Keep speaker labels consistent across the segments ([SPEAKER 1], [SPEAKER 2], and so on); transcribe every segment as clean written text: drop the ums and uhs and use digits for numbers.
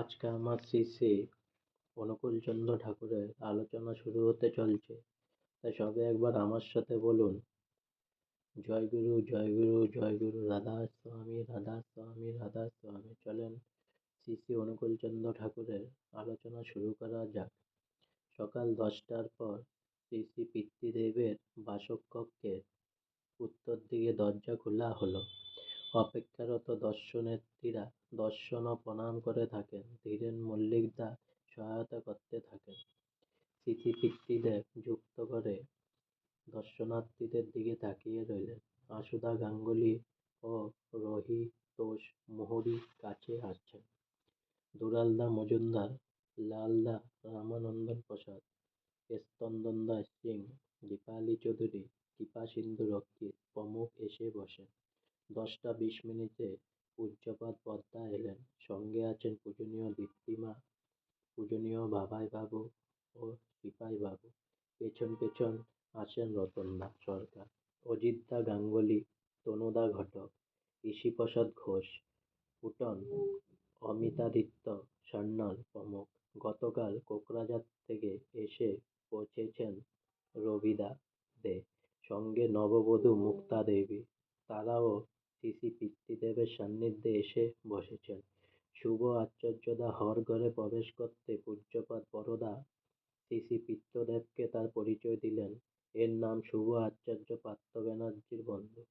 [SPEAKER 1] আজকে আমার শ্রী শ্রী অনুকূলচন্দ্র ঠাকুরের আলোচনা শুরু হতে চলছে, তাই সবে একবার আমার সাথে বলুন, জয় গুরু জয় গুরু জয় গুরু, রাধা স্বামী রাধা স্বামী রাধা স্বামী। চলেন শ্রী শ্রী অনুকূলচন্দ্র ঠাকুরের আলোচনা শুরু করা যাক। সকাল 10টার পর শ্রী শ্রী পিতৃদেবের বাসকক্ষের উত্তর দিকে দরজা খোলা হলো। অপেক্ষারত দর্শনার্থীরা দর্শন ও প্রণাম করে থাকেন। ধীরেন মল্লিকদা সহায়তা করতে থাকেন। শ্রী পিতৃদেব যুক্ত করে দর্শনার্থীদের দিকে তাকিয়ে রইলেন। আশুদা গাঙ্গুলি ও রহিতোষ মোহরি কাছে আসছেন। দুলালদা মজুমদার, লালদা রামানন্দন প্রসাদ, স্তন্দনদা সিং, দীপালি চৌধুরী, কৃপাসিন্ধু রক্ষিত প্রমুখ এসে বসেন। 10টা 20 মিনিটে পূজ্যপাদ পদ্মা এলেন। সঙ্গে আছেন পূজনীয় দীপ্তিমা, পূজনীয় বাবাই বাবু ও সিপাই বাবু। পেছন পেছন আসেন রতনদা সরকার, অজিতদা গাঙ্গুলি, তনুদা ঘটক, ঋষিপ্রসাদ ঘোষ, ফুটন, অমিতাদিত্য সান্যাল প্রমুখ। গতকাল কোকরাঝাড় থেকে এসে পৌঁছেছেন রবিদা দে, সঙ্গে নববধূ মুক্তা দেবী। তারাও শ্রী শ্রী পিতৃদেবের সান্নিধ্যে এসে বসেছেন। শুভ আচার্যদা হরঘরে প্রবেশ করতে পূজ্যপাদ বরদা শ্রী শ্রী পিতৃদেবকে তার পরিচয় দিলেন। এর নাম শুভ আচার্য পার্থ ব্যানার্জির বন্ধু,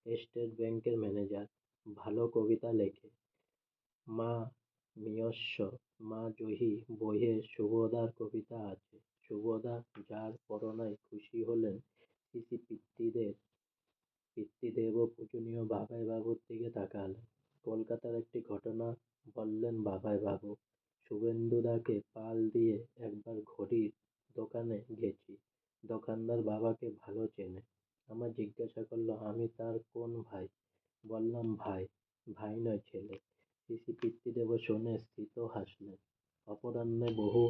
[SPEAKER 1] স্টেট ব্যাংকের ম্যানেজার, ভালো কবিতা লেখে। মা মিয়স্য মা জহি বইয়ে শুভদার কবিতা আছে। শুভদা যার পরনায় খুশি হলেন। শ্রী শ্রী পিতৃদেব ও পূজনীয় বাবাই বাবুর দিকে তাকালেন। কলকাতার একটি ঘটনা বললেন বাবাই বাবু। শুভেন্দুদাকে পাল দিয়ে একবার ঘড়ির দোকানে গেছি। দোকানদার বাবাকে ভালো চেনে। আমার জিজ্ঞাসা করল আমি তার কোন ভাই। বললাম ভাই। ভাই নয়, ছেলে। শ্রী শ্রী পিতৃদেব শুনে স্ফীত হাসলেন। অপরাহ্নে বহু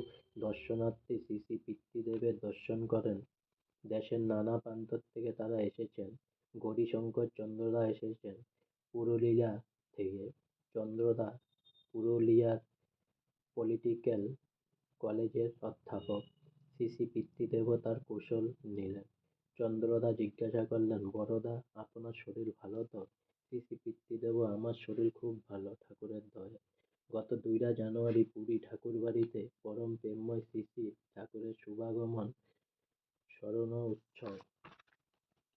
[SPEAKER 1] দর্শনার্থী শ্রী শ্রী পিতৃদেবের দর্শন করেন। দেশের নানা প্রান্ত থেকে তারা এসেছেন। গৌরীশঙ্কর চন্দ্রদা এসেছেন পুরুলিয়া থেকে। চন্দ্রদা পুরুলিয়ার পলিটিক্যাল কলেজের অধ্যাপক। শ্রী শ্রী পিতৃদেব তার কৌশল নিলেন। চন্দ্রদা জিজ্ঞাসা করলেন, বড়দা আপনার শরীর ভালো তো? শ্রী শ্রী পিতৃদেব আমার শরীর খুব ভালো, ঠাকুরের দয়ায়। গত 2রা জানুয়ারি পুরী ঠাকুরবাড়িতে পরম প্রেমময় শ্রী শ্রী ঠাকুরের শুভাগমন স্মরণ উৎসব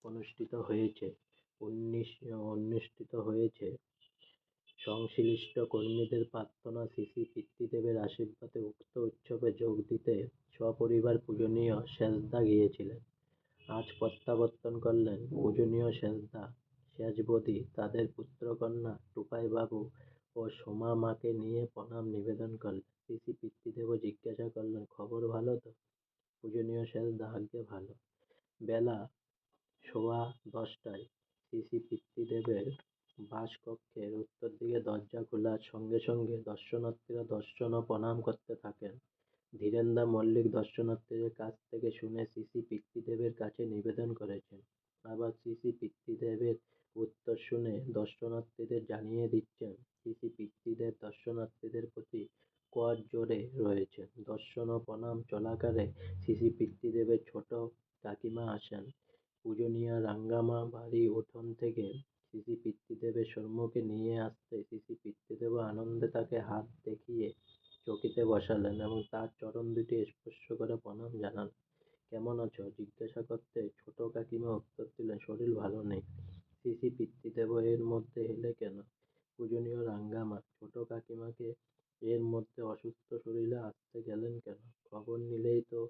[SPEAKER 1] অনুষ্ঠিত হয়েছে। সংশ্লিষ্ট কর্মীদের প্রার্থনা, শ্রী শ্রী পিতৃদেবের আশীর্বাদে উক্ত উৎসবে যোগ দিতে সপরিবার পূজনীয় সেজদা গিয়েছিলেন। আজ প্রত্যাবর্তন করলেন পূজনীয় সেজদা, সেজবদি তাদের পুত্রকন্যা টুপাই বাবু ও সোমা মাকে নিয়ে প্রণাম নিবেদন করলেন। শ্রী শ্রী পিতৃদেব জিজ্ঞাসা করলেন, খবর ভালো তো? পূজনীয় সেজদা, আজ্ঞে ভালো। বেলা 10:15 শ্রী শ্রী পিতৃদেবের বাসকক্ষের উত্তর দিকে দরজা খোলার সঙ্গে সঙ্গে দর্শনার্থীরা দর্শন ও প্রণাম করতে থাকেন। ধীরেনদা মল্লিক দর্শনার্থীদের কাছ থেকে শুনে শ্রী শ্রী পিতৃদেবের কাছে নিবেদন করেছেন। আবার শ্রী শ্রী পিতৃদেবের উত্তর শুনে দর্শনার্থীদের জানিয়ে দিচ্ছেন। শ্রী শ্রী পিতৃদেব দর্শনার্থীদের প্রতি করজোড়ে রয়েছেন। দর্শন ও প্রণাম চলাকালে শ্রী শ্রী পিতৃদেবের ছোট কাকিমা আসেন। পূজনীয়া রাঙ্গামা বাড়ি উঠোন থেকে শ্রী শ্রী পিতৃদেবের সম্মুখে নিয়ে আসতে শ্রী শ্রী পিতৃদেব আনন্দে তাকে হাত দেখিয়ে চৌকিতে বসালেন এবং তার চরণ দুটি স্পর্শ করে প্রণাম জানালেন। কেমন আছো জিজ্ঞাসা করতে ছোট কাকিমা উত্তর দিলেন, শরীর ভালো নেই। শ্রী শ্রী পিতৃদেব এর মধ্যে এলে কেন? পূজনীয় রাঙ্গামা, ছোট কাকিমাকে এর মধ্যে অসুস্থ শরীরে আসতে গেলেন কেন? খবর নিলেই তো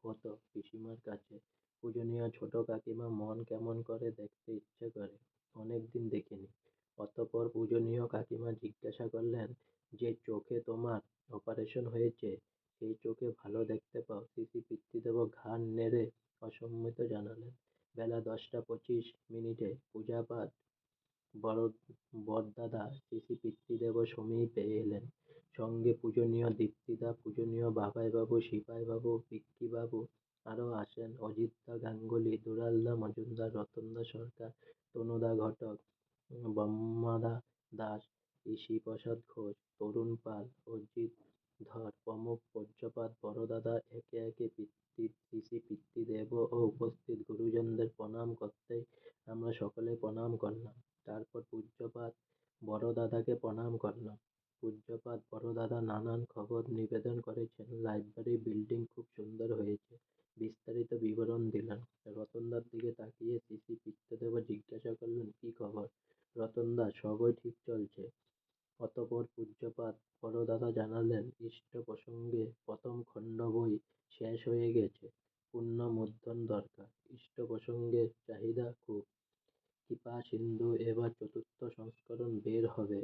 [SPEAKER 1] হতো পিসিমার কাছে। পূজনীয় ছোট কাকিমা, মন কেমন করে দেখতে ইচ্ছে করে, অনেকদিন দেখিনি। অতঃপর পূজনীয় কাকিমা জিজ্ঞাসা করলেন, যে চোখে তোমার অপারেশন হয়েছে সেই চোখে ভালো দেখতে পাও? শ্রী শ্রী পিতৃদেব ঘাড় নেড়ে অসম্মতি জানালেন। বেলা 10টা 25 পূজাপাঠ বরদাদা শ্রী শ্রী পিতৃদেব সমীপে এলেন। সঙ্গে পূজনীয় দীপ্তিদা, পূজনীয় বাবাই বাবু, সিপাই বাবু, ভিক্কি বাবু, আরও আসেন অজিতদা গাঙ্গুলি, দুলালদা মজুমদার, রতনদা সরকার, তনুদা ঘটক, ব্রহ্মদা দাস, ঋষিপ্রসাদ ঘোষ, তরুণ পাল, অজিত ধর প্রমুখ পূজ্যপাদ বড়দাদা একে একে শ্রী পিতৃদেব ও উপস্থিত গুরুজনদের প্রণাম করতেই আমরা সকলে প্রণাম করলাম। তারপর পূজ্যপাদ বড়দাদাকে প্রণাম করলাম। পূজ্যপাদ বড়দাদা নানান খবর নিবেদন করেছেন। লাইব্রেরি বিল্ডিং খুব সুন্দর হয়েছে, বিস্তারিত বিবরণ দিলেন। রতনদার দিকে তাকিয়ে শ্রী পিতৃদেব জিজ্ঞাসা করলেন, কি খবর রতনদা? সবই ঠিক চলছে। অতঃপর পূজ্যপাদ বড়দাদা জানালেন, ইষ্ট প্রসঙ্গে প্রথম খণ্ড বই শেষ হয়ে গেছে, পুনর্মুদ্রণ দরকার। ইষ্ট প্রসঙ্গের চাহিদা খুব। কৃপা সিন্ধু এবার চতুর্থ সংস্করণ বের হবে।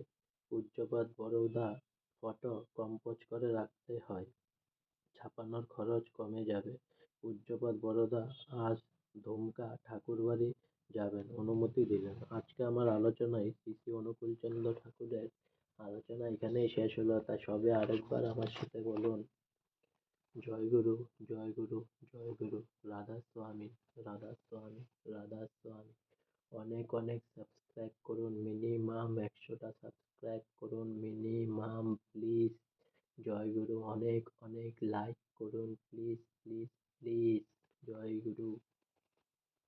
[SPEAKER 1] পূজ্যপাদ বড়দা ফটো কম্পোজ করে রাখতে হয়, ছাপানোর খরচ কমে যাবে। পূজ্যপাদ বড়দা আজ ধুমকা ঠাকুরবাড়ি যাবেন, অনুমতি দিলেন। আজকে আমার আলোচনায় শ্রী শ্রী অনুকূলচন্দ্র ঠাকুরের আলোচনা এখানেই শেষ হলো। তা সবে আরেকবার আমার সাথে বলুন, জয় গুরু, জয় গুরু, জয় গুরু। রাধা স্বামী, রাধা স্বামী, রাধা স্বামী। অনেক অনেক সাবস্ক্রাইব করুন, মিনিমাম 100টা সাবস্ক্রাইব করুন, মিনিমাম প্লিজ। জয় গুরু। অনেক অনেক লাইক করুন, please please please. Joy Guru.